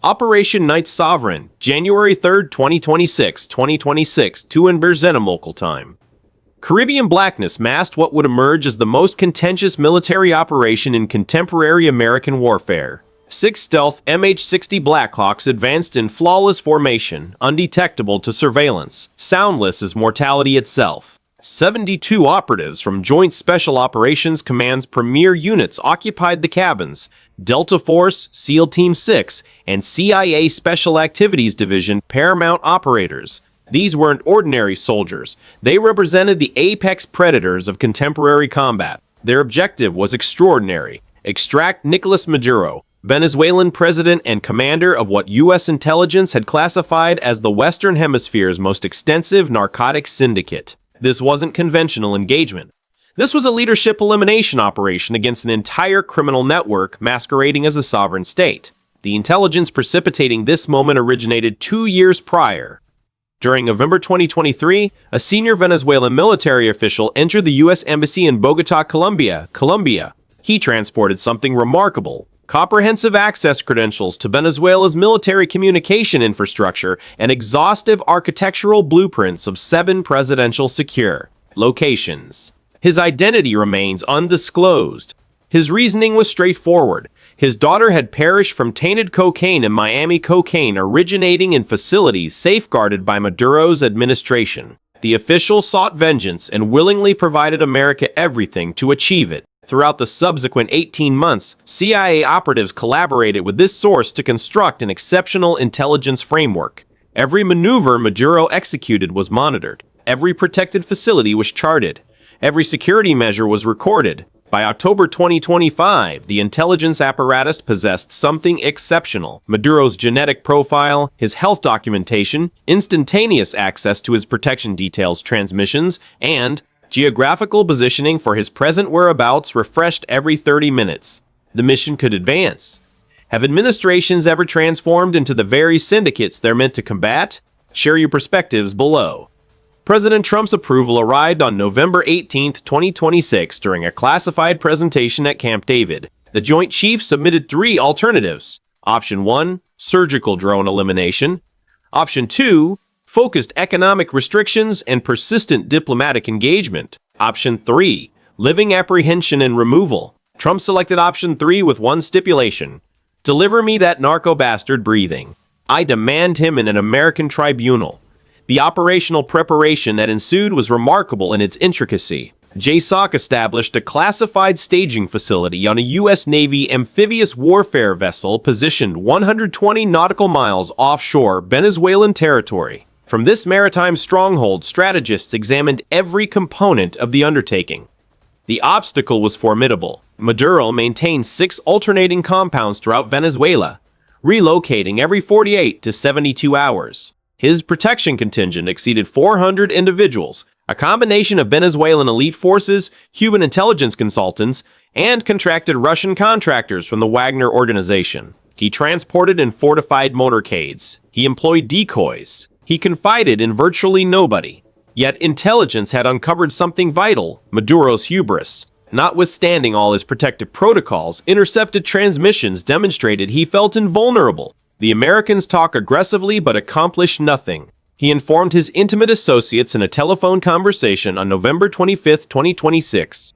Operation Night Sovereign, January 3, 2026, 2 in Berzena local time. Caribbean blackness masked what would emerge as the most contentious military operation in contemporary American warfare. 6 stealth MH-60 Blackhawks advanced in flawless formation, undetectable to surveillance, soundless as mortality itself. 72 operatives from Joint Special Operations Command's premier units occupied the cabins. Delta Force, SEAL Team 6, and CIA Special Activities Division paramount operators. These weren't ordinary soldiers. They represented the apex predators of contemporary combat. Their objective was extraordinary: extract Nicolás Maduro, Venezuelan president and commander of what U.S. intelligence had classified as the Western Hemisphere's most extensive narcotics syndicate. This wasn't conventional engagement. This was a leadership elimination operation against an entire criminal network masquerading as a sovereign state. The intelligence precipitating this moment originated 2 years prior. During November 2023, a senior Venezuelan military official entered the U.S. Embassy in Bogotá, Colombia. He transported something remarkable: comprehensive access credentials to Venezuela's military communication infrastructure and exhaustive architectural blueprints of 7 presidential secure locations. His identity remains undisclosed. His reasoning was straightforward. His daughter had perished from tainted cocaine in Miami, cocaine originating in facilities safeguarded by Maduro's administration. The official sought vengeance and willingly provided America everything to achieve it. Throughout the subsequent 18 months, CIA operatives collaborated with this source to construct an exceptional intelligence framework. Every maneuver Maduro executed was monitored. Every protected facility was charted. Every security measure was recorded. By October 2025, the intelligence apparatus possessed something exceptional: Maduro's genetic profile, his health documentation, instantaneous access to his protection details transmissions, and geographical positioning for his present whereabouts refreshed every 30 minutes. The mission could advance. Have administrations ever transformed into the very syndicates they're meant to combat? Share your perspectives below. President Trump's approval arrived on November 18, 2026 during a classified presentation at Camp David. The Joint Chiefs submitted 3 alternatives. Option 1, surgical drone elimination. Option 2, focused economic restrictions and persistent diplomatic engagement. Option 3, living apprehension and removal. Trump selected option 3 with one stipulation: deliver me that narco bastard breathing. I demand him in an American tribunal. The operational preparation that ensued was remarkable in its intricacy. JSOC established a classified staging facility on a U.S. Navy amphibious warfare vessel positioned 120 nautical miles offshore Venezuelan territory. From this maritime stronghold, strategists examined every component of the undertaking. The obstacle was formidable. Maduro maintained 6 alternating compounds throughout Venezuela, relocating every 48 to 72 hours. His protection contingent exceeded 400 individuals, a combination of Venezuelan elite forces, human intelligence consultants, and contracted Russian contractors from the Wagner organization. He transported in fortified motorcades. He employed decoys. He confided in virtually nobody. Yet intelligence had uncovered something vital: Maduro's hubris. Notwithstanding all his protective protocols, intercepted transmissions demonstrated he felt invulnerable. The Americans talk aggressively but accomplish nothing. He informed his intimate associates in a telephone conversation on November 25, 2026.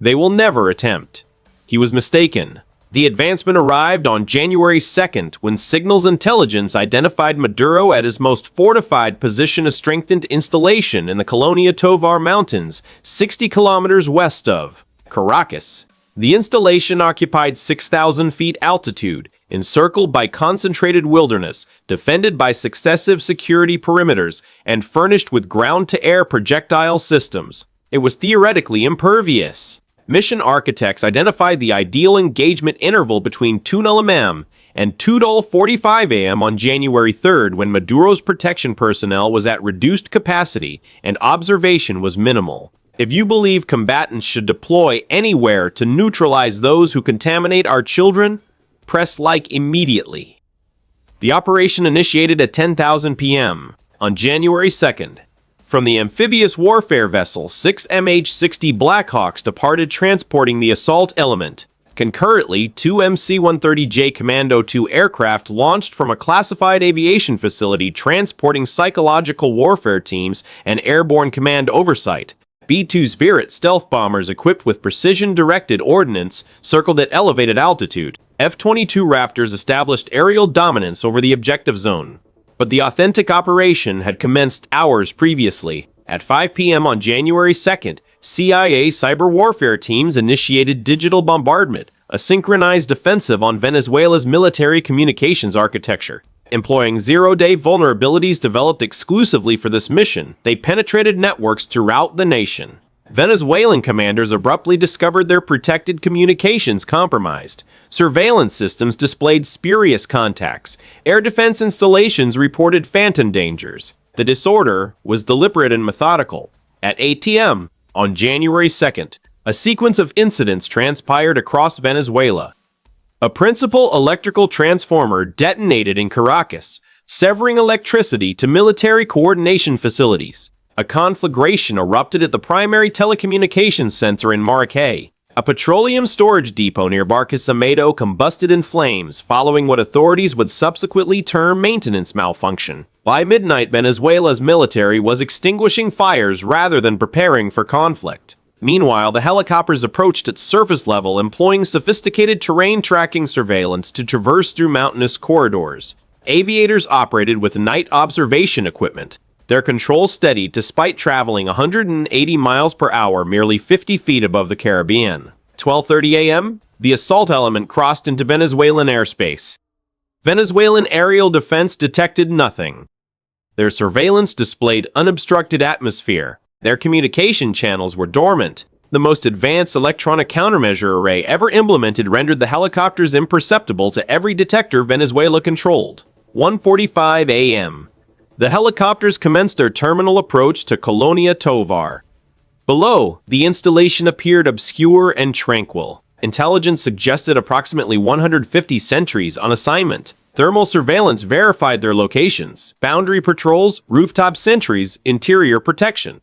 They will never attempt. He was mistaken. The advancement arrived on January 2nd when signals intelligence identified Maduro at his most fortified position, a strengthened installation in the Colonia Tovar Mountains, 60 kilometers west of Caracas. The installation occupied 6,000 feet altitude, encircled by concentrated wilderness, defended by successive security perimeters, and furnished with ground-to-air projectile systems. It was theoretically impervious. Mission architects identified the ideal engagement interval between 2:00 a.m. and 2:45 a.m. on January 3rd, when Maduro's protection personnel was at reduced capacity and observation was minimal. If you believe combatants should deploy anywhere to neutralize those who contaminate our children, press like immediately. The operation initiated at 10:00 p.m. on January 2nd. From the amphibious warfare vessel, 6 MH-60 Blackhawks departed, transporting the assault element. Concurrently, two MC-130J Commando 2 aircraft launched from a classified aviation facility transporting psychological warfare teams and airborne command oversight. B-2 Spirit stealth bombers equipped with precision-directed ordnance circled at elevated altitude. F-22 Raptors established aerial dominance over the objective zone. But the authentic operation had commenced hours previously. At 5 p.m. on January 2nd, CIA cyber warfare teams initiated digital bombardment, a synchronized offensive on Venezuela's military communications architecture. Employing zero-day vulnerabilities developed exclusively for this mission, they penetrated networks throughout the nation. Venezuelan commanders abruptly discovered their protected communications compromised. Surveillance systems displayed spurious contacts. Air defense installations reported phantom dangers. The disorder was deliberate and methodical. At 8 p.m. on January 2nd, a sequence of incidents transpired across Venezuela. A principal electrical transformer detonated in Caracas, severing electricity to military coordination facilities. A conflagration erupted at the primary telecommunications center in Maracay. A petroleum storage depot near Barquisimeto combusted in flames following what authorities would subsequently term maintenance malfunction. By midnight, Venezuela's military was extinguishing fires rather than preparing for conflict. Meanwhile, the helicopters approached at surface level, employing sophisticated terrain tracking surveillance to traverse through mountainous corridors. Aviators operated with night observation equipment. Their control steadied despite traveling 180 miles per hour, merely 50 feet above the Caribbean. 12:30 a.m., the assault element crossed into Venezuelan airspace. Venezuelan aerial defense detected nothing. Their surveillance displayed unobstructed atmosphere. Their communication channels were dormant. The most advanced electronic countermeasure array ever implemented rendered the helicopters imperceptible to every detector Venezuela controlled. 1:45 a.m. The helicopters commenced their terminal approach to Colonia Tovar. Below, the installation appeared obscure and tranquil. Intelligence suggested approximately 150 sentries on assignment. Thermal surveillance verified their locations. Boundary patrols, rooftop sentries, interior protection.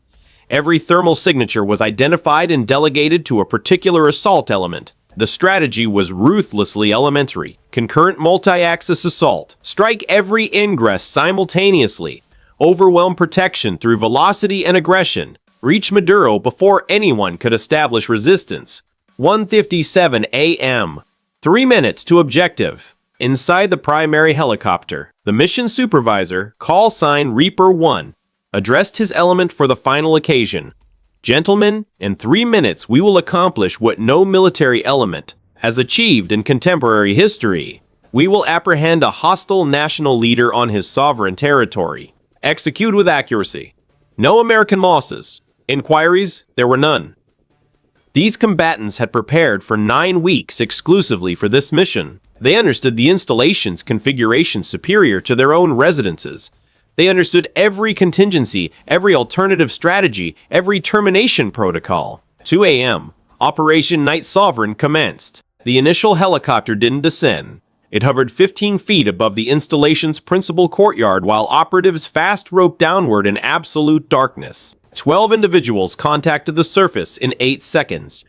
Every thermal signature was identified and delegated to a particular assault element. The strategy was ruthlessly elementary. Concurrent multi-axis assault. Strike every ingress simultaneously. Overwhelm protection through velocity and aggression. Reach Maduro before anyone could establish resistance. 1:57 a.m. 3 minutes to objective. Inside the primary helicopter, the mission supervisor, call sign Reaper 1, addressed his element for the final occasion. Gentlemen, in 3 minutes we will accomplish what no military element has achieved in contemporary history. We will apprehend a hostile national leader on his sovereign territory. Execute with accuracy. No American losses. Inquiries, there were none. These combatants had prepared for 9 weeks exclusively for this mission. They understood the installation's configuration superior to their own residences. They understood every contingency, every alternative strategy, every termination protocol. 2 a.m. Operation Night Sovereign commenced. The initial helicopter didn't descend. It hovered 15 feet above the installation's principal courtyard while operatives fast roped downward in absolute darkness. 12 individuals contacted the surface in 8 seconds.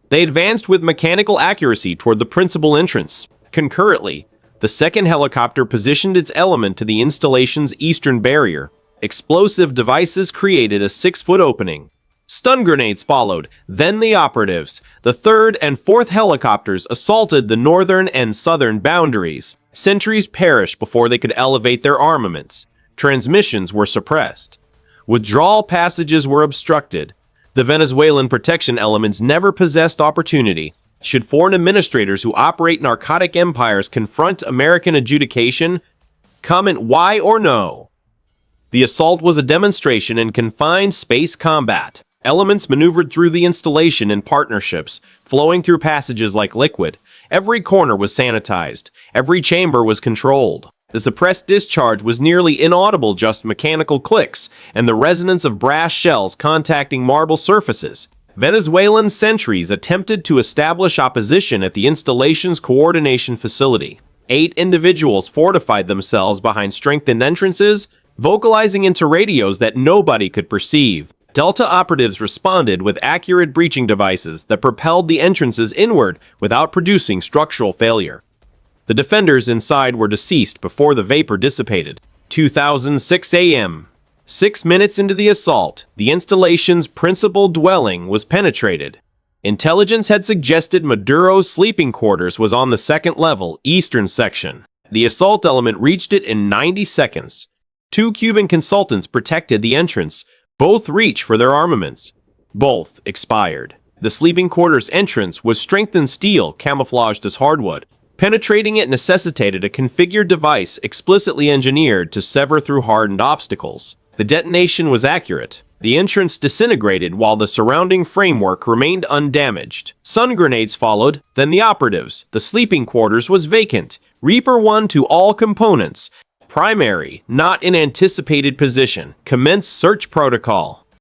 They advanced with mechanical accuracy toward the principal entrance. Concurrently, the second helicopter positioned its element to the installation's eastern barrier. Explosive devices created a 6-foot opening. Stun grenades followed, then the operatives. The third and fourth helicopters assaulted the northern and southern boundaries. Sentries perished before they could elevate their armaments. Transmissions were suppressed. Withdrawal passages were obstructed. The Venezuelan protection elements never possessed opportunity. Should foreign administrators who operate narcotic empires confront American adjudication? Comment why or no. The assault was a demonstration in confined space combat. Elements maneuvered through the installation in partnerships, flowing through passages like liquid. Every corner was sanitized. Every chamber was controlled. The suppressed discharge was nearly inaudible, just mechanical clicks, and the resonance of brass shells contacting marble surfaces. Venezuelan sentries attempted to establish opposition at the installation's coordination facility. 8 individuals fortified themselves behind strengthened entrances, vocalizing into radios that nobody could perceive. Delta operatives responded with accurate breaching devices that propelled the entrances inward without producing structural failure. The defenders inside were deceased before the vapor dissipated. 2006 a.m. 6 minutes into the assault, the installation's principal dwelling was penetrated. Intelligence had suggested Maduro's sleeping quarters was on the second level, eastern section. The assault element reached it in 90 seconds. 2 Cuban consultants protected the entrance. Both reached for their armaments. Both expired. The sleeping quarters entrance was strengthened steel camouflaged as hardwood. Penetrating it necessitated a configured device explicitly engineered to sever through hardened obstacles. The detonation was accurate. The entrance disintegrated while the surrounding framework remained undamaged. Sun grenades followed, then the operatives. The sleeping quarters was vacant. Reaper 1 to all components. Primary, not in anticipated position. Commence search protocol.